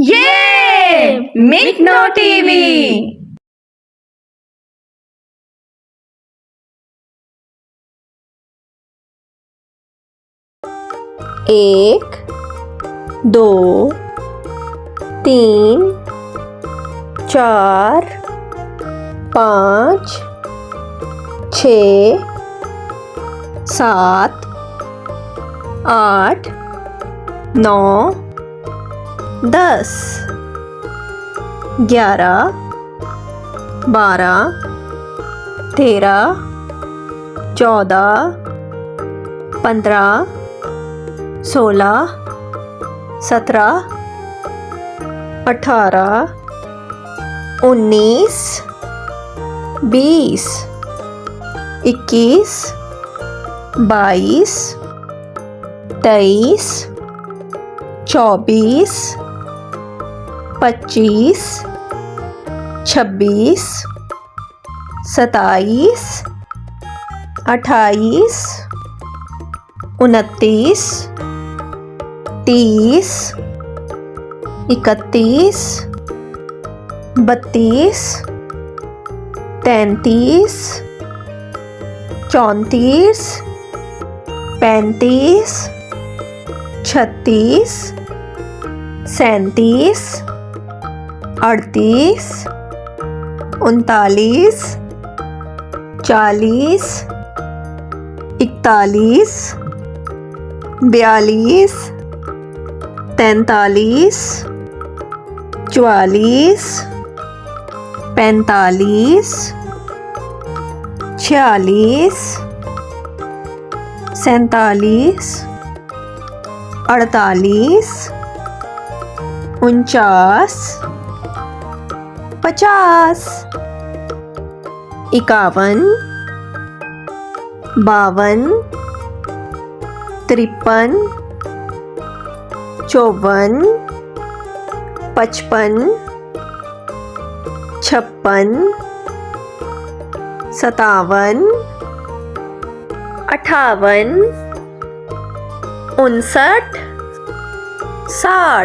ये मिकनो टीवी। एक, दो, तीन, चार, पाँच, 6, 7, 8, 9, 10, 11, 12, 13, 14, 15, 16, 17, 18, 19, 20, 21, 22, 23, 24, 25, 26, 27, 28, 29, 30, 31, 32, 33, 34, 35, 36, 37, 38, 39, 40, 41, 42, 43, 44, 45, 46, 47, 48, 49, 50, 51, 52, 53, 54, 55, 56, 57, 58, 59, 60,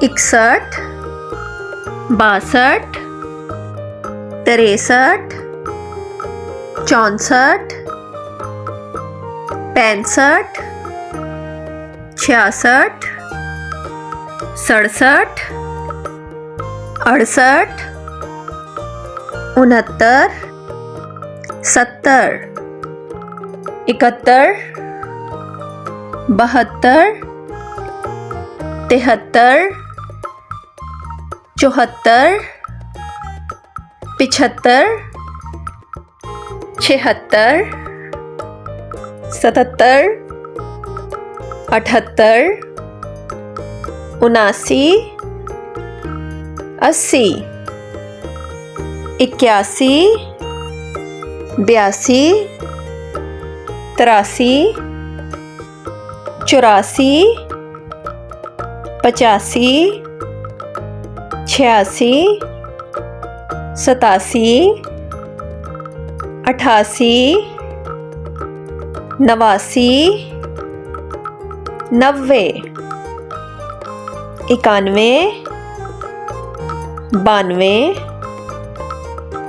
61, 62, 63, 64, 65, 66, 67, 68, 69, 70, 71, 72, 73, 74, 75, 76, 77, 78, 79, 80, 81, 82, 83, 84, 85, 86, 87, 88, 89, 90, 91, 92,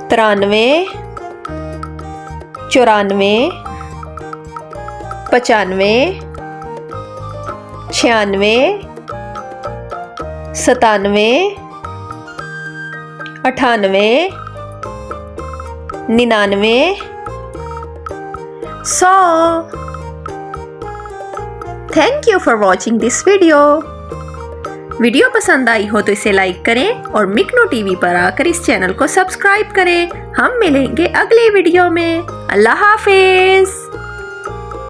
93, 94, 95, 96, 97, 98, 99, 100. Thank you for watching this video पसंद आई हो तो इसे लाइक करें और मिकनो टीवी पर आकर इस चैनल को सब्सक्राइब करें। हम मिलेंगे अगले वीडियो में। अल्लाह हाफिज।